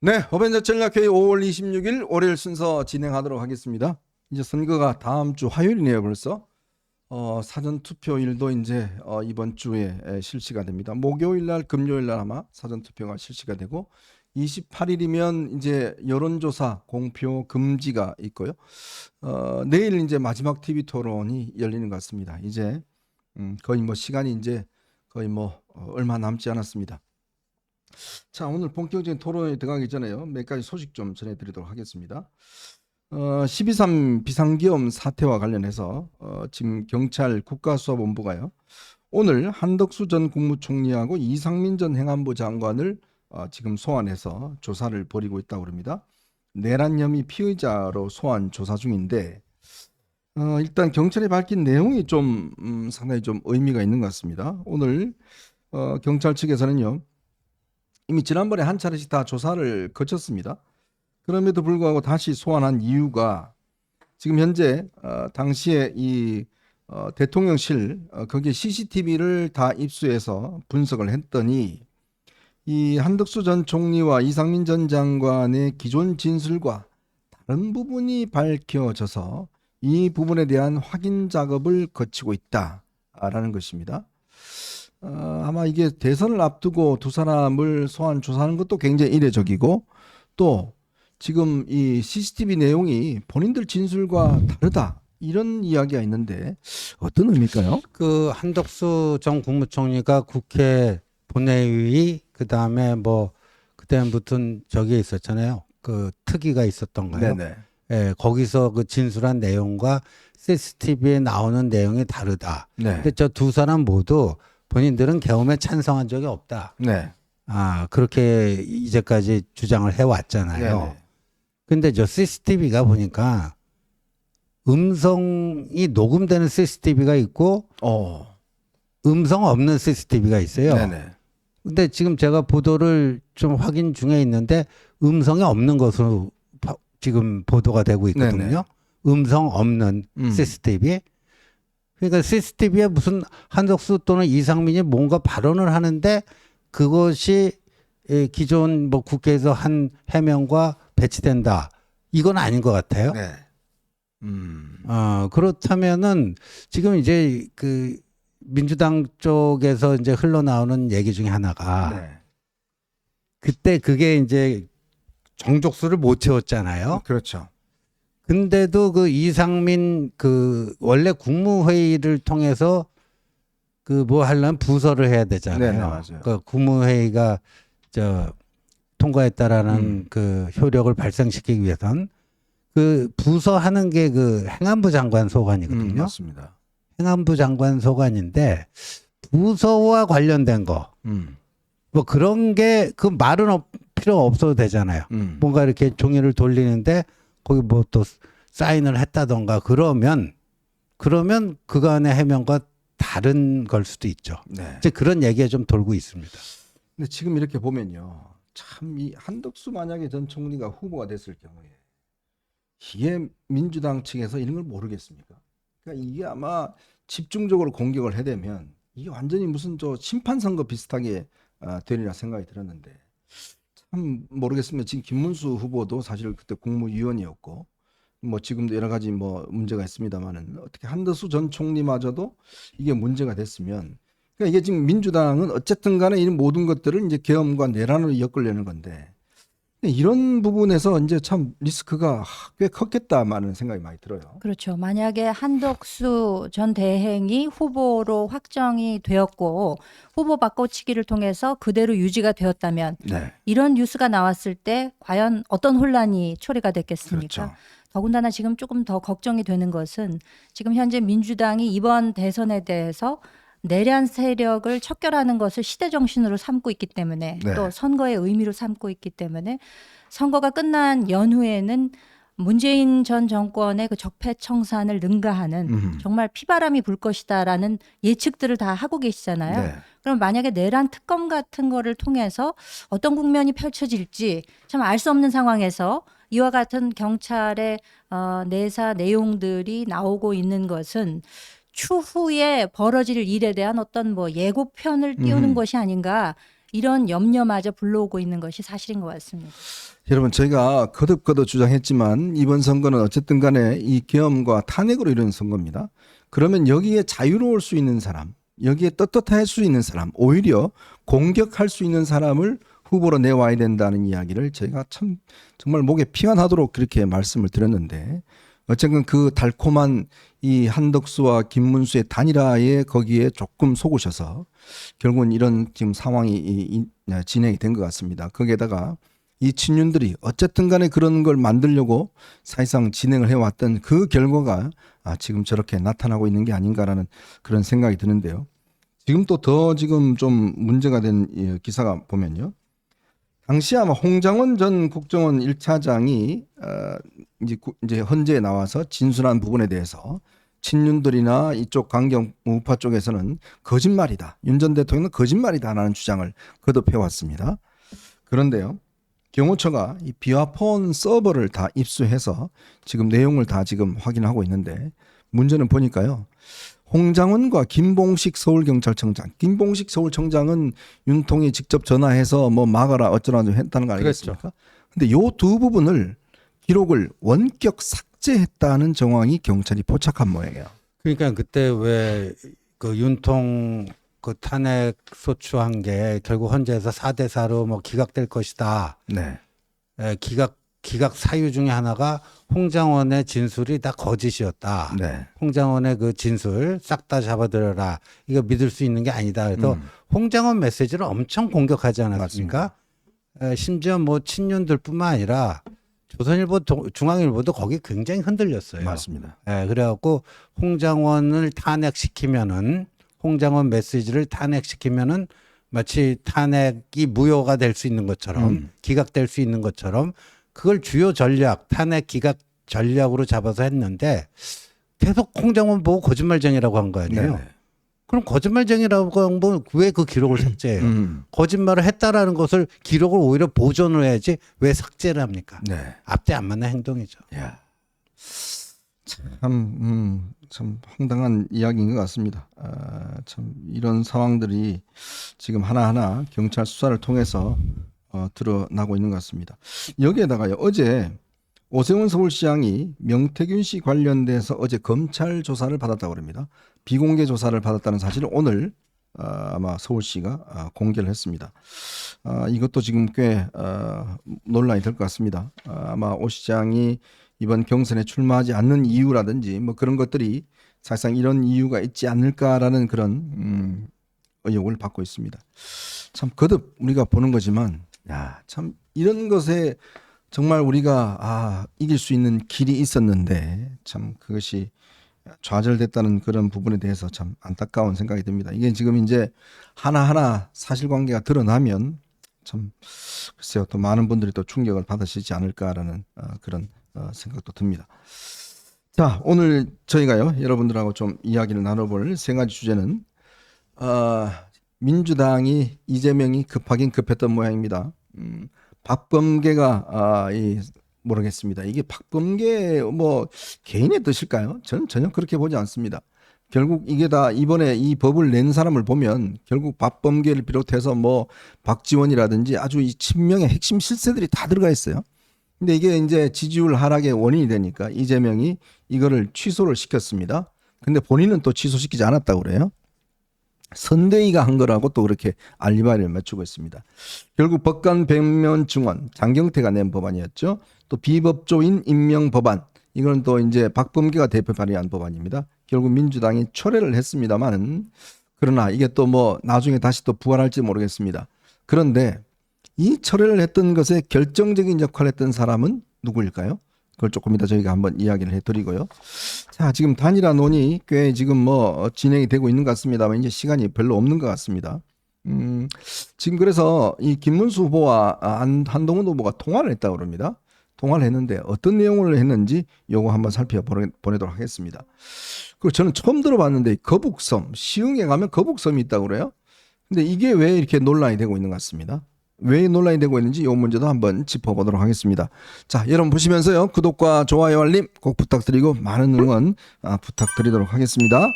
네, 어벤져 전략회의 5월 26일 월요일 순서 진행하도록 하겠습니다. 이제 선거가 다음 주 화요일이네요, 벌써. 사전 투표일도 이제 이번 주에 실시가 됩니다. 목요일 날, 금요일 날 아마 사전 투표가 실시가 되고 28일이면 이제 여론조사 공표 금지가 있고요. 내일 이제 마지막 TV 토론이 열리는 것 같습니다. 이제 거의 뭐 시간이 이제 거의 뭐 얼마 남지 않았습니다. 자, 오늘 본격적인 토론에 들어가기 전에요. 몇 가지 소식 좀 전해드리도록 하겠습니다. 12.3 비상계엄 사태와 관련해서 지금 경찰 국가수사본부가요. 오늘 한덕수 전 국무총리하고 이상민 전 행안부 장관을 지금 소환해서 조사를 벌이고 있다고 합니다. 내란 혐의 피의자로 소환 조사 중인데 일단 경찰이 밝힌 내용이 좀 상당히 좀 의미가 있는 것 같습니다. 오늘 경찰 측에서는요. 이미 지난번에 한 차례씩 다 조사를 거쳤습니다. 그럼에도 불구하고 다시 소환한 이유가 지금 현재 당시에 이 대통령실 거기에 CCTV를 다 입수해서 분석을 했더니 이 한덕수 전 총리와 이상민 전 장관의 기존 진술과 다른 부분이 밝혀져서 이 부분에 대한 확인 작업을 거치고 있다라는 것입니다. 아마 이게 대선을 앞두고 두 사람을 소환 조사하는 것도 굉장히 이례적이고 또 지금 이 CCTV 내용이 본인들 진술과 다르다 이런 이야기가 있는데 어떤 의미일까요? 그 한덕수 전 국무총리가 국회 본회의 그다음에 뭐 그때 무슨 저기 있었잖아요. 그 특위가 있었던가요? 네네. 예, 거기서 그 진술한 내용과 CCTV에 나오는 내용이 다르다. 네. 근데 저 두 사람 모두 본인들은 계엄에 찬성한 적이 없다. 네. 그렇게 이제까지 주장을 해왔잖아요. 네네. 근데 저 CCTV가 보니까 음성이 녹음되는 CCTV가 있고 음성 없는 CCTV가 있어요. 네네. 근데 지금 제가 보도를 좀 확인 중에 있는데 음성이 없는 것으로 지금 보도가 되고 있거든요. 네네. 음성 없는 CCTV. 그러니까 CCTV에 무슨 한덕수 또는 이상민이 뭔가 발언을 하는데 그것이 기존 뭐 국회에서 한 해명과 배치된다. 이건 아닌 것 같아요. 네. 그렇다면은 지금 이제 그 민주당 쪽에서 이제 흘러나오는 얘기 중에 하나가 네. 그때 그게 이제 정족수를 못 채웠잖아요. 그렇죠. 근데도 그 이상민 그 원래 국무회의를 통해서 그 뭐 하려면 부서를 해야 되잖아요. 네, 맞아요. 그 국무회의가 저 통과했다라는 그 효력을 발생시키기 위해선 그 부서 하는 게 그 행안부 장관 소관이거든요. 맞습니다. 행안부 장관 소관인데 부서와 관련된 거 뭐 그런 게 그 말은 필요 없어도 되잖아요. 뭔가 이렇게 종이를 돌리는데 거기 뭐 또 사인을 했다던가 그러면 그간의 해명과 다른 걸 수도 있죠. 네. 이제 그런 얘기가 좀 돌고 있습니다. 근데 지금 이렇게 보면요. 참 이 한덕수 만약에 전 총리가 후보가 됐을 경우에 이게 민주당 측에서 이런 걸 모르겠습니까? 그러니까 이게 아마 집중적으로 공격을 해대면 이게 완전히 무슨 저 심판 선거 비슷하게 되리라 생각이 들었는데 참 모르겠습니다. 지금 김문수 후보도 사실 그때 국무위원이었고 뭐 지금도 여러 가지 뭐 문제가 있습니다만은 어떻게 한덕수 전 총리마저도 이게 문제가 됐으면 그러니까 이게 지금 민주당은 어쨌든 간에 이 모든 것들을 이제 계엄과 내란으로 엮으려는 건데 이런 부분에서 이제 참 리스크가 꽤 컸겠다라는 생각이 많이 들어요. 그렇죠. 만약에 한덕수 전 대행이 후보로 확정이 되었고 후보 바꿔치기를 통해서 그대로 유지가 되었다면 네. 이런 뉴스가 나왔을 때 과연 어떤 혼란이 초래가 됐겠습니까? 그렇죠. 더군다나 지금 조금 더 걱정이 되는 것은 지금 현재 민주당이 이번 대선에 대해서 내란 세력을 척결하는 것을 시대 정신으로 삼고 있기 때문에 네. 또 선거의 의미로 삼고 있기 때문에 선거가 끝난 연후에는 문재인 전 정권의 그 적폐청산을 능가하는 정말 피바람이 불 것이다라는 예측들을 다 하고 계시잖아요. 네. 그럼 만약에 내란 특검 같은 거를 통해서 어떤 국면이 펼쳐질지 참 알 수 없는 상황에서 이와 같은 경찰의 내사 내용들이 나오고 있는 것은 추후에 벌어질 일에 대한 어떤 뭐 예고편을 띄우는 것이 아닌가 이런 염려마저 불러오고 있는 것이 사실인 것 같습니다. 여러분 저희가 거듭 주장했지만 이번 선거는 어쨌든 간에 이 계엄과 탄핵으로 이루어진 선거입니다. 그러면 여기에 자유로울 수 있는 사람, 여기에 떳떳할 수 있는 사람, 오히려 공격할 수 있는 사람을 후보로 내와야 된다는 이야기를 저희가 참 정말 목에 피가 나도록 그렇게 말씀을 드렸는데 어쨌든 그 달콤한 이 한덕수와 김문수의 단일화에 거기에 조금 속으셔서 결국은 이런 지금 상황이 진행이 된 것 같습니다. 거기에다가 이 친윤들이 어쨌든 간에 그런 걸 만들려고 사실상 진행을 해왔던 그 결과가 지금 저렇게 나타나고 있는 게 아닌가라는 그런 생각이 드는데요. 지금 또 더 지금 좀 문제가 된 기사가 보면요. 당시 아마 홍장원 전 국정원 1차장이 이제 헌재에 나와서 진술한 부분에 대해서 친윤들이나 이쪽 강경 우파 쪽에서는 거짓말이다. 윤 전 대통령은 거짓말이다라는 주장을 거듭해왔습니다. 그런데요. 경호처가 이 비화폰 서버를 다 입수해서 지금 내용을 다 지금 확인하고 있는데 문제는 보니까요. 홍장원과 김봉식 서울경찰청장, 김봉식 서울청장은 윤통이 직접 전화해서 뭐 막아라 어쩌라 했다는 거 아니겠습니까? 근데 요 두 부분을 기록을 원격 삭제했다는 정황이 경찰이 포착한 모양이에요. 그러니까 그때 왜 그 윤통 그 탄핵 소추한 게 결국 헌재에서 4대4로 뭐 기각될 것이다. 네. 기각 사유 중에 하나가 홍장원의 진술이 다 거짓이었다. 네. 홍장원의 그 진술 싹 다 잡아들여라. 이거 믿을 수 있는 게 아니다. 그래서 홍장원 메시지를 엄청 공격하지 않았습니까? 심지어 뭐 친윤들뿐만 아니라 조선일보, 중앙일보도 거기 굉장히 흔들렸어요. 맞습니다. 그래갖고 홍장원을 탄핵시키면은 홍장원 메시지를 탄핵시키면은 마치 탄핵이 무효가 될 수 있는 것처럼 기각될 수 있는 것처럼 그걸 주요 전략 탄핵 기각 전략으로 잡아서 했는데 계속 홍장원 보고 거짓말쟁이라고 한 거 아니에요. 네네. 그럼 거짓말쟁이라고 하면 왜 그 기록을 삭제해요? 거짓말을 했다라는 것을 기록을 오히려 보존을 해야지 왜 삭제를 합니까? 네. 앞뒤 안 맞는 행동이죠. 야. 참 황당한 이야기인 것 같습니다. 참 이런 상황들이 지금 하나하나 경찰 수사를 통해서 드러나고 있는 것 같습니다. 여기에다가요, 어제 오세훈 서울시장이 명태균 씨 관련돼서 어제 검찰 조사를 받았다고 합니다. 비공개 조사를 받았다는 사실을 오늘 아마 서울시가 공개를 했습니다. 이것도 지금 꽤 논란이 될 것 같습니다. 아마 오 시장이 이번 경선에 출마하지 않는 이유라든지 뭐 그런 것들이 사실상 이런 이유가 있지 않을까라는 그런 의혹을 받고 있습니다. 참 거듭 우리가 보는 거지만 참 이런 것에 정말 우리가 이길 수 있는 길이 있었는데 참 그것이 좌절됐다는 그런 부분에 대해서 참 안타까운 생각이 듭니다. 이게 지금 이제 하나하나 사실관계가 드러나면 참 글쎄요 또 많은 분들이 또 충격을 받으시지 않을까라는 그런 생각도 듭니다. 자, 오늘 저희가요 여러분들하고 좀 이야기를 나눠볼 세 가지 주제는 민주당이 이재명이 급하긴 급했던 모양입니다. 박범계가 모르겠습니다. 이게 박범계 뭐 개인의 뜻일까요? 저는 전혀 그렇게 보지 않습니다. 결국 이게 다 이번에 이 법을 낸 사람을 보면 결국 박범계를 비롯해서 뭐 박지원이라든지 아주 이 친명의 핵심 실세들이 다 들어가 있어요. 근데 이게 이제 지지율 하락의 원인이 되니까 이재명이 이거를 취소를 시켰습니다. 근데 본인은 또 취소시키지 않았다고 그래요. 선대위가 한 거라고 또 그렇게 알리바이를 맞추고 있습니다. 결국 법관 백면 증언 장경태가 낸 법안이었죠. 또 비법조인 임명 법안 이건 또 이제 박범계가 대표 발의한 법안입니다. 결국 민주당이 철회를 했습니다만은 그러나 이게 또 뭐 나중에 다시 또 부활할지 모르겠습니다. 그런데 이 철회를 했던 것에 결정적인 역할을 했던 사람은 누구일까요? 그걸 조금 이따 저희가 한번 이야기를 해드리고요. 자, 지금 단일화 논의 꽤 지금 뭐 진행이 되고 있는 것 같습니다만 이제 시간이 별로 없는 것 같습니다. 지금 그래서 이 김문수 후보와 한동훈 후보가 통화를 했다고 합니다. 통화를 했는데 어떤 내용을 했는지 요거 한번 살펴보내도록 하겠습니다. 그리고 저는 처음 들어봤는데 거북섬, 시흥에 가면 거북섬이 있다고 그래요. 근데 이게 왜 이렇게 논란이 되고 있는 것 같습니다. 왜 논란이 되고 있는지 이 문제도 한번 짚어보도록 하겠습니다. 자, 여러분 보시면서요. 구독과 좋아요 알림 꼭 부탁드리고 많은 응원 부탁드리도록 하겠습니다.